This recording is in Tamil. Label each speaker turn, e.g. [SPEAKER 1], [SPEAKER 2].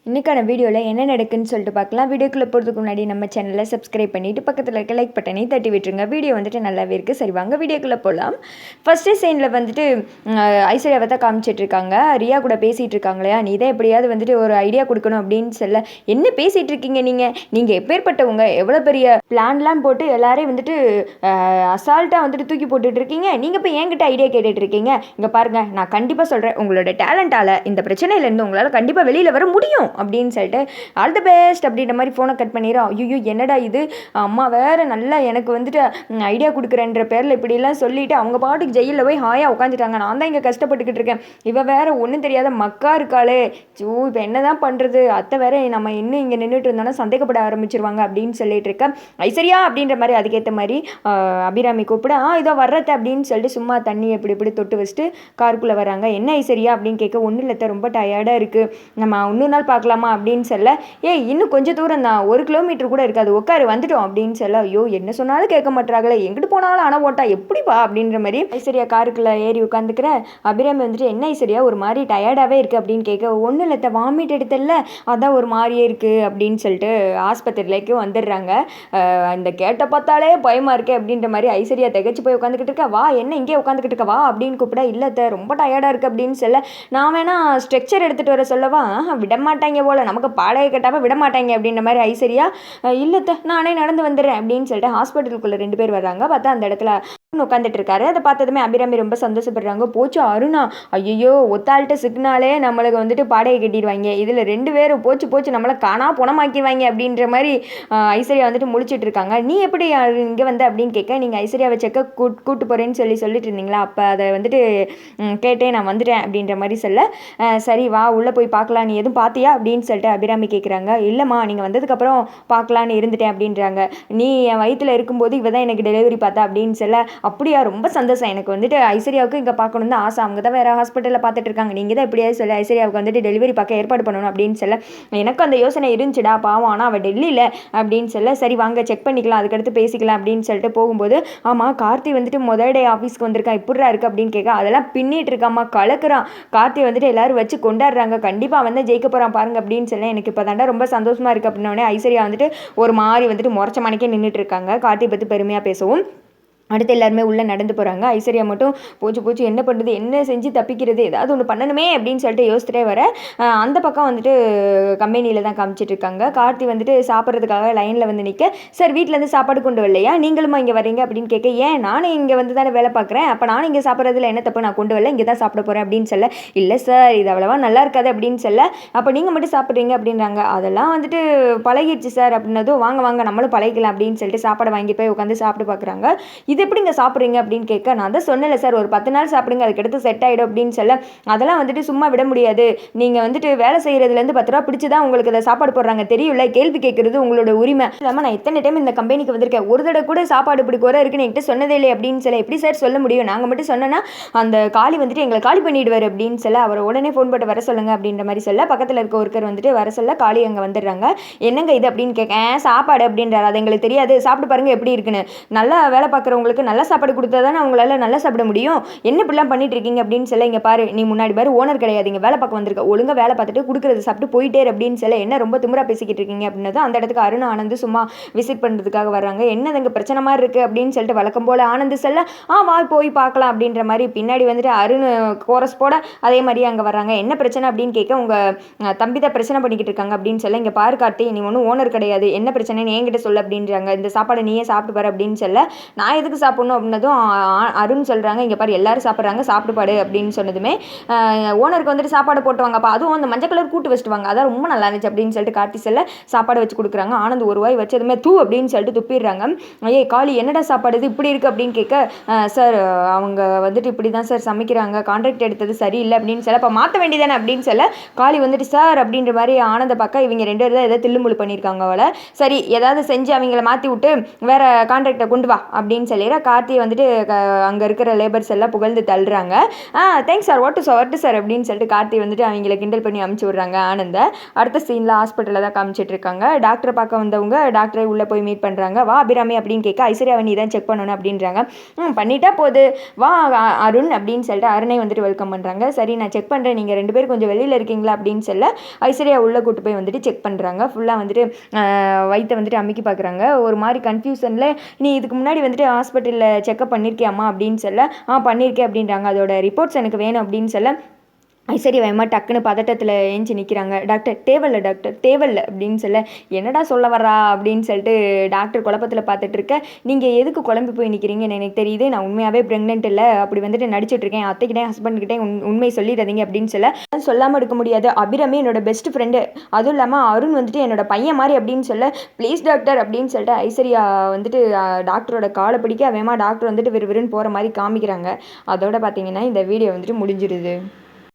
[SPEAKER 1] இன்றைக்கான வீடியோவில் என்ன நடக்குன்னு சொல்லிட்டு பார்க்கலாம். வீடியோக்குள்ளே போகிறதுக்கு முன்னாடி நம்ம சேனலை சப்ஸ்கிரைப் பண்ணிவிட்டு பக்கத்தில் இருக்க லைக் பட்டனை தட்டி விட்டுருங்க. வீடியோ வந்துட்டு நல்லாவே இருக்குது. சரி வாங்க வீடியோக்குள்ளே போகலாம். ஃபஸ்ட்டு சீனில் வந்துட்டு ஐஸ்வர்யாவை தான் காமிச்சிட்ருக்காங்க. ரியா கூட பேசிகிட்டு இருக்காங்க இல்லையா, நீ தான் எப்படியாவது வந்துட்டு ஒரு ஐடியா கொடுக்கணும் அப்படின்னு சொல்ல, என்ன பேசிகிட்டு இருக்கீங்க நீங்கள் எப்பேற்பட்டவங்க, எவ்வளோ பெரிய பிளான்லாம் போட்டு எல்லாரையும் வந்துட்டு அசால்ட்டாக வந்துட்டு தூக்கி போட்டுட்டு இருக்கீங்க. நீங்கள் இப்போ என்கிட்ட ஐடியா கேட்டுட்டு இருக்கீங்க. இங்கே பாருங்கள், நான் கண்டிப்பாக சொல்கிறேன், உங்களோட டேலண்டால் இந்த பிரச்சனையிலேருந்து உங்களால் கண்டிப்பாக வெளியில் வர முடியும் அப்படின்னு சொல்லிட்டு ஆல் தி பெஸ்ட் அப்படின்ற மாதிரி ஃபோனை கட் பண்ணிடுறோம். ஐயோ என்னடா இது, அம்மா வேறு நல்லா எனக்கு வந்துட்டு ஐடியா கொடுக்குறேன்ற பேரில் இப்படிலாம் சொல்லிவிட்டு அவங்க பாட்டுக்கு ஜெயிலில் போய் ஹாயாக உட்காந்துட்டாங்க. நான் தான் இங்கே கஷ்டப்பட்டுக்கிட்டு இருக்கேன். இவ வேறு ஒன்றும் தெரியாத மக்கா இருக்காளே, இப்போ என்ன தான் பண்ணுறது, அத்தை வேறு நம்ம இன்னும் இங்கே நின்றுட்டு இருந்தோன்னா சந்தேகப்பட ஆரம்பிச்சிருவாங்க அப்படின்னு சொல்லிட்டு இருக்கேன். ஐஸ்வர்யா அப்படின்ற மாதிரி அதுக்கேற்ற மாதிரி அபிராமி கூப்பிட இதோ வர்றத அப்படின்னு சொல்லிட்டு சும்மா தண்ணி இப்படி தொட்டு வச்சுட்டு காருக்குள்ளே வராங்க. என்ன ஐஸ்வர்யா அப்படின்னு கேட்க, ஒன்றும் இல்லை, ரொம்ப டயர்டாக இருக்குது, நம்ம இன்னொரு நாள் பார்க்கலாமா அப்படின்னு சொல்ல, இன்னும் கொஞ்சம் தூரம் தான், 1 கிலோமீட்டர் கூட இருக்காது, உட்காரு வந்துட்டோம் அப்படின்னு சொல்ல, ஐயோ என்ன சொன்னாலும் கேட்க மாட்டாங்களே, எங்கிட்டு போனாலும் ஆனால் ஓட்டா எப்படிப்பா அப்படின்ற மாதிரி ஐஸ்வர்யா காருக்குள்ளே ஏறி உட்காந்துக்கிற. அபிராமி வந்துட்டு என்ன ஐஸ்வர்யா ஒரு மாதிரி டயர்டாகவே இருக்குது அப்படின்னு கேட்க, ஒன்றும் இல்லை வாமிட் எடுத்தல, அதான் ஒரு மாதிரியே இருக்குது அப்படின்னு சொல்லிட்டு ஆஸ்பத்திரியிலேக்கு வந்துடுறாங்க. இந்த கேட்ட பார்த்தாலே பயமாக இருக்கே அப்படின்ற மாதிரி ஐஸ்வர்யா திகச்சு போய் உட்காந்துக்கிட்டு இருக்கா. வா என்ன இங்கே உட்காந்துக்கிட்டு இருக்க வா அப்படின்னு கூப்பிட, இல்லத்த ரொம்ப டயர்டாக இருக்குது அப்படின்னு சொல்ல, நான் வேணா ஸ்ட்ரெக்சர் எடுத்துகிட்டு வர சொல்லவா, விடமாட்டாங்க போல், நமக்கு பாடையை கட்டாமல் விடமாட்டாங்க அப்படின்ற மாதிரி ஐஸ்வர்யா, இல்லத்த நானே நடந்து வந்துடுறேன் அப்படின்னு சொல்லிட்டு ஹாஸ்பிட்டலுக்குள்ளே 2 பேர் வர்றாங்க. பார்த்தா அந்த இடத்துல உட்காந்துட்டு இருக்காரு. அதை பார்த்ததுமே அபிராமி ரொம்ப சந்தோஷப்படுறாங்க. போச்சு அருணா, ஐயோ ஒத்தாள்கிட்ட சிக்கினாலே நம்மளுக்கு வந்துட்டு பாடையை கட்டிடுவாங்க, இதில் 2 பேரும் போச்சு நம்மளை காணா புணமாக்கிடுவாங்க அப்படின்ற மாதிரி ஐஸ்வர்யா வந்துட்டு முழிச்சிட்டு இருக்காங்க. நீ எப்படி இங்கே வந்த அப்படின்னு கேட்க, நீங்கள் ஐஸ்வர்யாவை செக்க கூட்டு போகிறேன்னு சொல்லிட்டு இருந்தீங்களா, அப்போ அதை வந்துட்டு கேட்டேன், நான் வந்துட்டேன் அப்படின்ற மாதிரி சொல்ல, சரி வா உள்ளே போய் பார்க்கலாம், நீ எதுவும் பார்த்தியா அப்படின்னு சொல்லிட்டு அபிராமி கேட்குறாங்க. இல்லைம்மா நீங்கள் வந்ததுக்கப்புறம் பார்க்கலான்னு இருந்துட்டேன் அப்படின்றாங்க. நீ என் வயிற்றில் இருக்கும்போது இவ தான் எனக்கு டெலிவரி பார்த்தா அப்படின்னு சொல்ல, அப்படியா ரொம்ப சந்தோஷம், எனக்கு வந்துட்டு ஐஸ்வர்யாவுக்கு இங்கே பார்க்கணும் தான் ஆசை, அவங்க தான் வேறு ஹாஸ்பிட்டலில் பார்த்துட்டு இருக்காங்க, நீங்கள் தான் எப்படியாவது சொல்லி ஐஸ்வர்யாவுக்கு வந்துட்டு டெலிவரி பார்க்க ஏற்பாடு பண்ணணும் அப்படின்னு சொல்ல, எனக்கு அந்த யோசனை இருந்துச்சுடா பாவம், ஆனால் அவள் டெல்லியில் அப்படின்னு சொல்ல, சரி வாங்க செக் பண்ணிக்கலாம் அதுக்கடுத்து பேசிக்கலாம் அப்படின்னு சொல்லிட்டு போகும்போது, ஆமாம் கார்த்தி வந்துட்டு முதல் டே ஆஃபீஸ்க்கு வந்திருக்கான், இப்படிரா இருக்குது அப்படின்னு கேட்க, அதெல்லாம் பின்னிட்டு இருக்காம்மா கலக்குறான், கார்த்தி வந்துட்டு எல்லாரும் வச்சு கொண்டாடுறாங்க, கண்டிப்பாக வந்து ஜெயிக்க போகிறான் பாருங்க அப்படின்னு சொல்ல, எனக்கு இப்போ தாண்டா ரொம்ப சந்தோஷமாக இருக்குது அப்படின்னோடனே ஐஸ்வர்யா வந்துட்டு ஒரு மாதிரி வந்துட்டு முறைச்ச மணிக்கே நின்றுட்டு இருக்காங்க. கார்த்தி பற்றி பெருமையாக பேசவும் அடுத்து எல்லாருமே உள்ளே நடந்து போகிறாங்க. ஐஸ்வர்யா மட்டும் போச்சு என்ன பண்ணுறது, என்ன செஞ்சு தப்பிக்கிறது, ஏதாவது ஒன்று பண்ணணுமே அப்படின்னு சொல்லிட்டு யோசிச்சுட்டே வர, அந்த பக்கம் வந்துட்டு கம்பெனியில் தான் காமிச்சிட்ருக்காங்க. கார்த்தி வந்துட்டு சாப்பிட்றதுக்காக லைனில் வந்து நிற்க, சார் வீட்டிலேருந்து சாப்பாடு கொண்டு வரலையா, நீங்களுமா இங்கே வரீங்க அப்படின்னு கேட்க, ஏன் நானும் இங்கே வந்து தானே வேலை பார்க்குறேன், அப்போ நானும் இங்கே சாப்பிட்றதுல என்ன தப்பு, நான் கொண்டு வரல, இங்கே தான் சாப்பிட போகிறேன் அப்படின்னு சொல்ல, இல்லை சார் இது அவ்வளோவா நல்லா இருக்காது அப்படின்னு சொல்ல, அப்போ நீங்கள் மட்டும் சாப்பிட்றீங்க அப்படின்றாங்க. அதெல்லாம் வந்துட்டு பழகிடுச்சு சார் அப்படின்னதும், வாங்க நம்மளும் பழகிக்கலாம் அப்படின்னு சொல்லிட்டு சாப்பாடை வாங்கி போய் உட்காந்து சாப்பிட்டு பார்க்குறாங்க. இது எப்படி இங்கே சாப்பிட்றீங்க அப்படின்னு கேட்க, நான் தான் சொன்னல சார் ஒரு 10 நாள் சாப்பிடுங்க அதுக்கடுத்து செட் ஆகிடும் அப்படின்னு சொல்ல, அதெல்லாம் வந்துட்டு சும்மா விட முடியாது, நீங்கள் வந்துட்டு வேலை செய்கிறதுலேருந்து 10 ரூபா பிடிச்சி தான் உங்களுக்கு அதை சாப்பாடு போடுறாங்க தெரியல, கேள்வி கேட்குறது உங்களோட உரிமை இல்லாமல் நான் எத்தனை டைம் இந்த கம்பெனிக்கு வந்திருக்கேன், ஒரு தடவை கூட சாப்பாடு இப்படி குறை இருக்குன்னு என்கிட்ட சொன்னதே இல்லை அப்படின்னு சொல்ல, எப்படி சார் சொல்ல முடியும், நாங்கள் மட்டும் சொன்னோன்னா அந்த காலி வந்துட்டு எங்களை காலி பண்ணிவிடுவார் அப்படின்னு சொல்ல, அவர் உடனே ஃபோன் போட்டு வர சொல்லுங்க அப்படின்ற மாதிரி சொல்ல, பக்கத்தில் இருக்க ஒருத்தர் வந்துட்டு வர சொல்ல, காலி அங்கே வந்துடுறாங்க. என்னங்க இது அப்படின்னு கேட்க, சாப்பாடு அப்படின்றார், அது எங்களுக்கு தெரியாது, சாப்பிட்டு பாருங்க எப்படி இருக்குன்னு, நல்லா வேலை பார்க்குறவங்களுக்கு நல்ல சாப்பாடு கொடுத்தா தானே அவங்களால நல்லா சாப்பிட முடியும், என்ன இப்படிலாம் பண்ணிட்டு இருக்கீங்க அப்படின்னு சொல்ல, இங்கே பாரு நீ முன்னாடி பாரு ஓனர் கிடையாது, இங்கே வேலை பார்க்க வந்திருக்க, ஒழுங்காக வேலை பார்த்துட்டு கொடுக்குறது சாப்பிட்டு போயிட்டே அப்படின்னு சொல்ல, என்ன ரொம்ப திமிரா பேசிக்கிட்டு இருக்கீங்க அப்படின்னதும் அந்த இடத்துக்கு அருண் ஆனந்த் சும்மா விசிட் பண்ணுறதுக்காக வர்றாங்க. என்னதுங்க பிரச்சனை மாதிரி இருக்குது அப்படின்னு சொல்லிட்டு வழக்கம் போல் ஆனந்த் சொல்ல, வா போய் பார்க்கலாம் அப்படின்ற மாதிரி பின்னாடி வந்துட்டு அருண் கோரஸ் போட அதே மாதிரி அங்கே வர்றாங்க. என்ன பிரச்சனை அப்படின்னு கேட்க, உங்கள் தம்பி தான் பிரச்சனை பண்ணிக்கிட்டு இருக்காங்க அப்படின்னு சொல்ல, இங்கே பாரு கார்த்தி நீ ஒன்றும் ஓனர் கிடையாது, என்ன பிரச்சனைன்னு என்கிட்ட சொல்ல அப்படின்றாங்க. இந்த சாப்பாடை நீயே சாப்பிட்டு பாரு அப்படின்னு சொல்ல, நான் எதுக்கு சாப்பிடணும் அப்படின்னதும் அருண் சொல்கிறாங்க, இங்கே பாரு எல்லாரும் சாப்பிட்றாங்க சாப்பிட்டு பாடு அப்படின்னு சொன்னதுமே, ஓனருக்கு வந்துட்டு சாப்பாடு போட்டுவாங்கப்பா, அதுவும் அந்த மஞ்சள் கலர் கூட்டு வச்சுட்டு வாங்க, அதான் ரொம்ப நல்லா இருந்துச்சு அப்படின்னு சொல்லிட்டு கார்த்தி சொல்ல, சாப்பாடு வச்சு கொடுக்குறாங்க. ஆனந்த் ஒரு வாய் வச்சதுமே தூ அப்படின்னு சொல்லிட்டு துப்பிடுறாங்க. காளி என்னடா சாப்பாடு இது இப்படி இருக்குது அப்படின்னு கேட்க, சார் அவங்க வந்துட்டு இப்படி தான் சார் சமைக்கிறாங்க, கான்ட்ராக்ட் எடுத்தது சரியில்லை அப்படின்னு சொல்ல, அப்போ மாற்ற வேண்டியதானே அப்படின்னு சொல்ல, காளி வந்துட்டு சார் அப்படின்ற மாதிரி ஆனந்த பக்கம் இவங்க 2 பேர் தான் ஏதாவது தில்லுமுள்ளு பண்ணியிருக்காங்க அவளை, சரி ஏதாவது செஞ்சு அவங்கள மாற்றி விட்டு வேற கான்ட்ராக்டை கொண்டு வா அப்படின்னு சொல்லி நேராக கார்த்தியை வந்துட்டு அங்கே இருக்கிற லேபர்ஸ் எல்லாம் புகழ்ந்து தள்ளுறாங்க. தேங்க்ஸ் சார், வாட்டு சார் அப்படின்னு சொல்லிட்டு கார்த்தி வந்துட்டு அவங்கள கிண்டல் பண்ணி அமுச்சு விட்றாங்க ஆனந்த. அடுத்த சீனில் ஹாஸ்பிட்டலில் தான் காமிச்சிட்டு இருக்காங்க. டாக்டரை பார்க்க வந்தவங்க டாக்டரை உள்ளே போய் மீட் பண்ணுறாங்க. வா அபிராமி அப்படின்னு கேட்க ஐஸ்வர்யாவை நீ தான் செக் பண்ணணும் அப்படின்றாங்க. பண்ணிட்டா போது வா அருண் அப்படின்னு சொல்லிட்டு அருணை வந்துட்டு வெல்கம் பண்ணுறாங்க. சரி நான் செக் பண்ணுறேன், நீங்கள் 2 பேரும் கொஞ்சம் வெளியில் இருக்கீங்களா அப்படின்னு சொல்ல ஐஸ்வர்யா உள்ளே கூட்டு போய் வந்துட்டு செக் பண்ணுறாங்க. ஃபுல்லாக வந்துட்டு வயிற்றை வந்துட்டு அமுக்கி பார்க்குறாங்க. ஒரு மாதிரி கன்ஃபியூஷனில் நீ இதுக்கு முன்னாடி வந்துட்டு ஹாஸ்பிட்டலில் செக்அப் பண்ணியிருக்கியாம்மா அப்படின்னு சொல்ல பண்ணியிருக்கேன் அப்படின்றாங்க. அதோட ரிப்போர்ட்ஸ் எனக்கு வேணும் அப்படின்னு சொல்ல ஐஸ்வர்யா வேமா டக்குன்னு பதட்டத்தில் ஏஞ்சி நிற்கிறாங்க. டாக்டர் தேவையில்ல அப்படின்னு சொல்ல என்னடா சொல்ல வரா அப்படின்னு சொல்லிட்டு டாக்டர் குழப்பத்தில் பார்த்துட்டு இருக்க. நீங்கள் எதுக்கு குழம்பு போய் நிற்கிறீங்கன்னு எனக்கு தெரியுது, நான் உண்மையாகவே ப்ரெக்னென்ட் இல்லை, அப்படி வந்துட்டு நடிச்சிட்ருக்கேன், அத்தைக்கிட்டே ஹஸ்பண்ட்கிட்டே உண்மை சொல்லிடாதீங்க அப்படின்னு சொல்ல சொல்லாமல் எடுக்க முடியாது, அபிராமி என்னோட பெஸ்ட் ஃப்ரெண்டு, அதுவும் இல்லாமல் அருண் வந்துட்டு என்னோட பையன் மாதிரி அப்படின்னு சொல்ல ப்ளீஸ் டாக்டர் அப்படின்னு சொல்லிட்டு ஐஸ்வர்யா வந்துட்டு டாக்டரோட காலை பிடிக்க வேமா டாக்டர் வந்துட்டு விறுவிறுன்னு போகிற மாதிரி காமிக்கிறாங்க. அதோட பார்த்தீங்கன்னா இந்த வீடியோ வந்துட்டு முடிஞ்சிடுது.